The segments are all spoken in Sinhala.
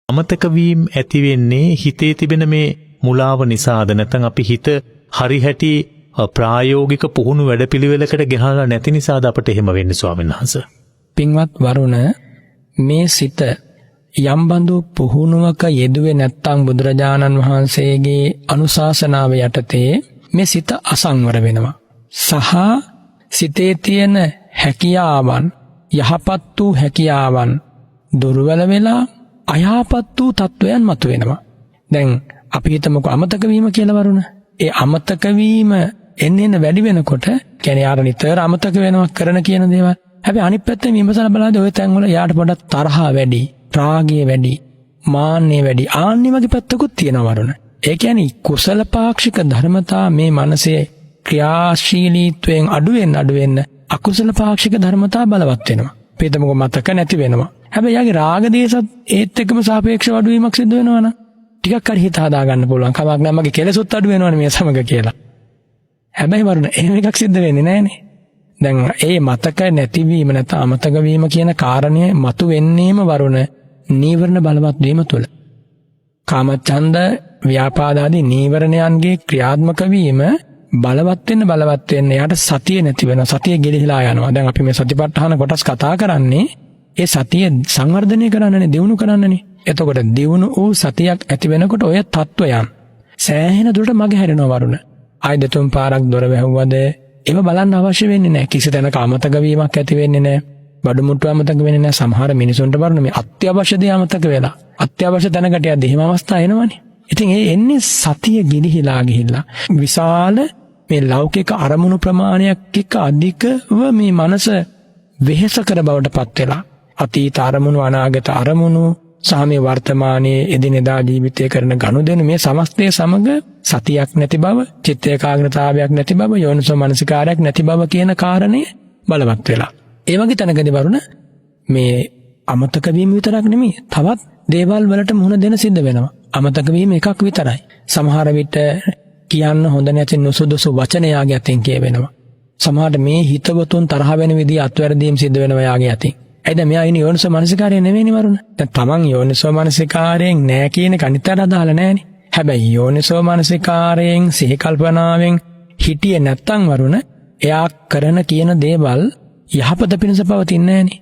අමතක වීම ඇති වෙන්නේ හිතේ තිබෙන මේ මුලාව නිසාද නැත්නම් අපි හිත හරි හැටි ප්‍රායෝගික පුහුණු වැඩපිළිවෙලකට ගහලා නැති නිසාද අපට එහෙම වෙන්නේ ස්වාමීන් වහන්සේ? පින්වත් වරුණ, මේ සිත යම් බඳු පුහුණුවක යෙදුවේ නැත්නම් බුදුරජාණන් වහන්සේගේ අනුශාසනාව යටතේ මේ සිත අසංවර වෙනවා. සහ සිතේ තියෙන හැකියාවන්, යහපත් වූ හැකියාවන් දුර්වල වෙලා අයහපත් වූ තත්වයන් මතුවෙනවා. දැන් අපි හිතමුකෝ අමතක වීම කියලා වරුණ. ඒ අමතක වීම එන්න වැඩි වෙනකොට කියන්නේ යාර නිතර අමතක වෙනවා කරන කියන දේවල්. හැබැයි අනිත් පැත්තෙන් විමසලා බලද්දී ওই තැන් වල යාට පොඩක් තරහ වැඩි, රාගය වැඩි, මාන්නය වැඩි, ආන්නේ වගේ පැත්තකුත් තියෙනවා වරුණ. ඒ කියන්නේ කුසල පාක්ෂික ධර්මතා මේ මනසේ ක්‍රියාශීලීත්වයෙන් අඩු වෙන්න අකුසල පාක්ෂික ධර්මතා බලවත් වෙනවා. පිටමක මතක නැති වෙනවා. හැබැයි යාගේ රාග දේශත් ඒත් එක්කම සාපේක්ෂව අඩු වීමක් සිදු වෙනවනම් ටිකක් හරි හිත හදා ගන්න පුළුවන්. කමක් නැහැ මගේ කෙලෙසුත් අඩු වෙනවනේ මේ සමග කියලා. හැබැයි වරුණ එහෙම එකක් සිද්ධ වෙන්නේ නැහනේ. දැන් ඒ මතක නැතිවීම නැත්නම් අමතක වීම කියන කාරණය මතු වෙන්නේම වරුණ නීවරණ බලවත් වීම තුළ. කාමච්ඡන්ද ව්‍යාපාද ආදී නීවරණයන්ගේ ක්‍රියාත්මක වීම බලවත් වෙන්න යාට සතිය නැති වෙනවා. සතිය ගිලිහිලා යනවා. දැන් අපි මේ සතිපට්ඨාන කොටස් කතා කරන්නේ ඒ සතිය සංවර්ධනය කරන්නනේ, දියුණු කරන්නනේ. එතකොට දියුණු වූ සතියක් ඇති වෙනකොට ඔය තත්වයන් සෑහෙන දුරට මගේ හැරෙනවා වරුණ. ආයෙ දෙතුන් පාරක් දොර වැහුවද ඒව බලන්න අවශ්‍ය වෙන්නේ නැහැ. කිසි තැනක අමතක වීමක් ඇති වෙන්නේ නැහැ. බඩු මුට්ටු අමතක වෙන්නේ නැහැ. සමහර මිනිසුන්ට වරුණ මේ අත්‍යවශ්‍ය දේ අමතක වෙලා අත්‍යවශ්‍ය තැනකට යද්දී එහෙම අවස්ථා එනවනේ. ඉතින් ඒ එන්නේ සතිය ගිලිහිලා ගිහිල්ලා විශාල මේ ලෞකික අරමුණු ප්‍රමාණයක් එක්ක අධිකව මේ මනස වෙහෙසකර බවට පත් වෙලා අතීත අරමුණු, අනාගත අරමුණු සහ මේ වර්තමානයේ එදිනෙදා ජීවිතය කරන ගනුදෙනු මේ සමස්තය සමග සතියක් නැති බව, චිත්ත ඒකාග්‍රතාවයක් නැති බව, යෝනිසෝ මනසිකාරයක් නැති බව කියන කාරණය බලවත් වෙලා. ඒ වගේ තැනකදී වරුණ මේ අමතක වීම විතරක් නෙමෙයි, තවත් දේවල් වලට මුහුණ දෙන්න සිද්ධ වෙනවා. අමතක වීම එකක් විතරයි. සමහර විට කියන්න හොඳ නැති නුසුදුසු වචන යාගේ අතින් කියවෙනවා. සමහරට මේ හිතවතුන් තරහ වෙන විදිහ අත්වැරදීම් සිද්ධ වෙනවා යාගේ අතින්. ඇයිද මෙයා ඉන්නේ යෝනිසෝ මනසිකාරය නෙවෙයිනේ වරුණ. දැන් තමන් යෝනිසෝ මනසිකාරයෙන් නෑ කියන කණිතර අදාළ නෑනේ. හැබැයි යෝනිසෝ මනසිකාරයෙන් සිහි කල්පනාවෙන් හිටියේ නැත්තම් වරුණ එයා කරන කියන දේවල් යහපත පිණිස පවතින්නේ නෑනේ.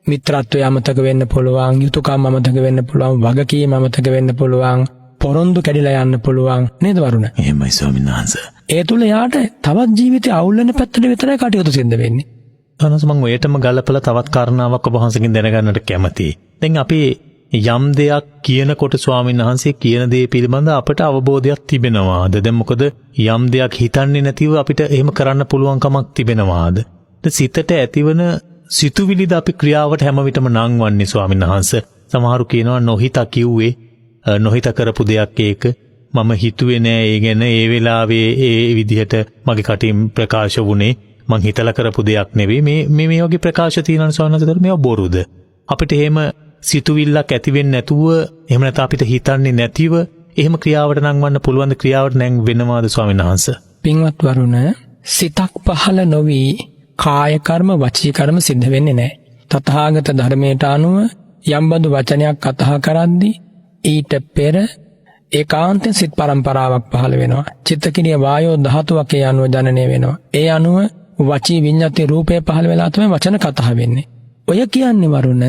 මිත්‍රත්වය අමතක වෙන්න පුළුවන්, යුතුයකම් අමතක වෙන්න පුළුවන්, වගකීම් අමතක වෙන්න පුළුවන්, පොරොන්දු කැඩිලා යන්න පුළුවන් නේද වරුණ? එහෙමයි ස්වාමීන් වහන්සේ. ඒ තුල යාට තවත් ජීවිතය අවුල් වෙන පැත්තට විතරයි කටයුතු සිද්ධ වෙන්නේ. තනස මම ඔයටම ගලපලා තවත් කාරණාවක් ඔබ වහන්සේගෙන් දැනගන්නට කැමතියි. දැන් අපි යම් දෙයක් කියනකොට ස්වාමීන් වහන්සේ කියන දේ පිළිබඳ අපට අවබෝධයක් තිබෙනවාද? දැන් මොකද යම් දෙයක් හිතන්නේ නැතිව අපිට එහෙම කරන්න පුළුවන් කමක් තිබෙනවාද? සිතට ඇතිවන සිතුවිලිද අපි ක්‍රියාවට හැම විටම නංවන්නේ ස්වාමීන් වහන්සේ. සමහරු කියනවා නොහිතා කිව්වේ, නොහිතා කරපු දෙයක් ඒක මම හිතුවේ නෑ ඒ ගැන, ඒ වෙලාවේ ඒ විදිහට මගේ කටින් ප්‍රකාශ වුණේ මං හිතලා කරපු දෙයක් නෙවෙයි. මේ වගේ ප්‍රකාශ තියෙනවා ස්වාමීන් වහන්සේ. මේවා බොරුද? අපිට එහෙම සිතුවිල්ලක් ඇති වෙන්නේ නැතුව, එහෙම නැත්නම් අපිට හිතන්නේ නැතිව එහෙම ක්‍රියාවට නංවන්න පුළුවන් ද? ක්‍රියාවට නැං වෙනවාද ස්වාමීන් වහන්සේ? පින්වත් වරුණ, සිතක් පහළ නොවි කාය කර්ම, වචී කර්ම සිද්ධ වෙන්නේ නැහැ. තථාගත ධර්මයට අනුව යම් බඳු වචනයක් කතා කරද්දී ඊට පෙර ඒකාන්තයෙන් සිත් පරම්පරාවක් පහළ වෙනවා. චිත්තක්‍රියා වායෝ ධාතුවක් ඒ අනුව ජනනය වෙනවා. ඒ අනුව වචී විඤ්ඤාති රූපය පහළ වෙලා තමයි වචන කතා වෙන්නේ. ඔය කියන්නේ වරුණ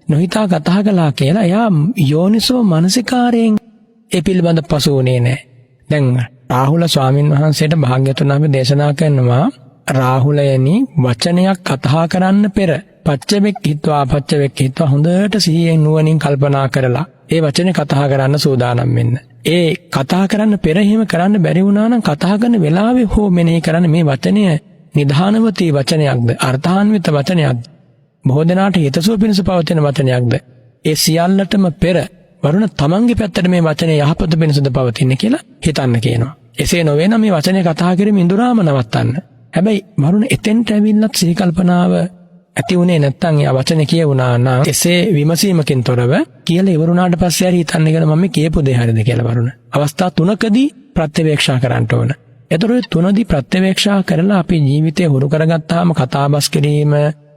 නොහිතා කතා කළා කියලා එයා යෝනිසෝ මනසිකාරයෙන් ඒ පිළිබඳ පසු වුණේ නැහැ. දැන් රාහුල ස්වාමීන් වහන්සේට භාග්‍යවතුන් වහන්සේ දේශනා කරනවා, රාහුලයනි වචනයක් කතා කරන්න පෙර පච්චවෙක්ඛිත්වා අපච්චවෙක්ඛිත්වා හොඳට සිහියෙන් නුවණින් කල්පනා කරලා ඒ වචනේ කතා කරන්න සූදානම් වෙන්න. ඒ කතා කරන්න පෙර එහෙම කරන්න බැරි වුණා නම් කතා කරන වෙලාවේ හෝ මෙනෙහි කරන්න මේ වචනය නිධානවතී වචනයක්ද, අර්ථාන්විත වචනයක්ද, බොහෝ දෙනාට හිතසුව පිණිස පවතින වචනයක්ද? ඒ සියල්ලටම පෙර වරුණ තමන්ගේ පැත්තට මේ වචනේ යහපත පිණිසද පවතින්නේ කියලා හිතන්න කියනවා. එසේ නොවේ නම් මේ වචනේ කතා කිරීම ඉඳුරාම නවත්තන්න. හැබැයි වරුණ එතෙන්ට ඇවිල්ලත් සිහි කල්පනාව ඇති උනේ නැත්තම් යා වචනේ කියවුණා නම් එසේ විමසීමකින් තොරව කියලා ඉවරුණාට පස්සේ හරි හිතන්නේ කියලා මම මේ කියපු දේ හරිද කියලා වරුණ. අවස්ථා තුනකදී ප්‍රත්‍යවේක්ෂා කරන්න ඕන. ඒතර තුනදී ප්‍රත්‍යවේක්ෂා කරලා අපි ජීවිතේ හුරු කරගත්තාම කතාබස් කිරීම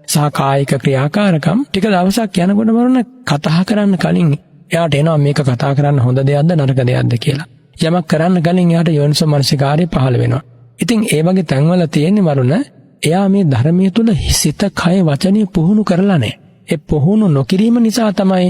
සහ කායික ක්‍රියාකාරකම් ටික දවසක් යනකොට වරුණ කතා කරන්න කලින් එයාට එනවා මේක කතා කරන්න හොඳ දෙයක්ද නරක දෙයක්ද කියලා. යමක් කරන්න කලින් එයාට යෝනිසෝ මනසිකාරය පහළ වෙනවා. ඉතින් ඒ වගේ තැන්වල තියෙන්නේ වරුණ එයා මේ ධර්මයේ තුල සිත කය වචනේ පුහුණු කරලා නැහැ. ඒ පුහුණු නොකිරීම නිසා තමයි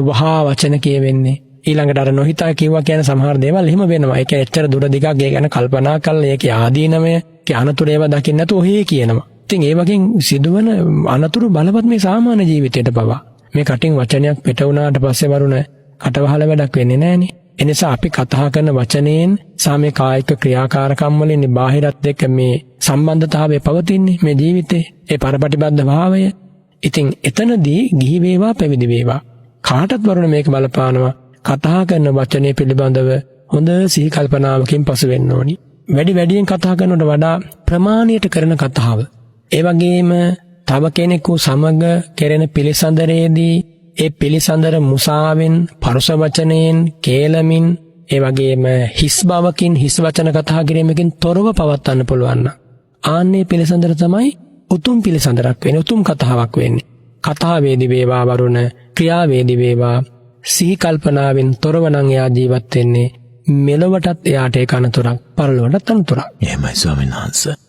වහා වචන කියවෙන්නේ. ඊළඟට අර නොහිතා කිව්වා කියන සමහර දේවල් එහෙම වෙනවා. ඒක එච්චර දුර දිගක් ඒ ගැන කල්පනා කරලා ඒකේ ආදීනමය අනතුරු ඒවා දකින්න නැතුව ඔහේ කියනවා. ඉතින් ඒ වගේ සිදුවන අනතුරු බලවත් මේ සාමාන්‍ය ජීවිතයට පවා. මේ කටින් වචනයක් පිට වුණාට පස්සේ වරුණ කටවහල වැඩක් වෙන්නේ නැහනේ. එනිසා අපි කතා කරන වචනයෙන් සාමේ කායික ක්‍රියාකාරකම් වලින් බාහිරත් එක්ක මේ සම්බන්ධතාවය පවතින්නේ මේ ජීවිතේ. ඒ පරපටිබද්ධ භාවය. ඉතින් එතනදී ගිහි වේවා පැවිදි වේවා කාටත් වරුණ මේක බලපානවා. කතා කරන වචනේ පිළිබඳව හොඳ සිහි කල්පනාවකින් පසු වෙන්න ඕනි. වැඩියෙන් කතා කරනවට වඩා ප්‍රමාණයට කරන කතාව. ඒ වගේම තව කෙනෙකු සමග කෙරෙන පිළිසඳරේදී ඒ පිළිසඳර මුසාවෙන්, පරුෂ වචනයෙන්, කේලමින්, ඒ වගේම හිස් බවකින්, හිස් වචන කතා කිරීමකින් තොරව පවත්වන්න පුළුවන්. ආන්නේ පිළිසඳර තමයි උතුම් පිළිසඳරක් වෙන්නේ, උතුම් කතාවක් වෙන්නේ. කතාවේදී වේවා වරුණ, ක්‍රියාවේදී වේවා සිහි කල්පනාවෙන් තොරව නම් එයා ජීවත් වෙන්නේ. මෙලොවටත් එයාට ඒක අනතුරක්, පරලොවටත් අනතුරක්. එහෙමයි ස්වාමීන් වහන්සේ.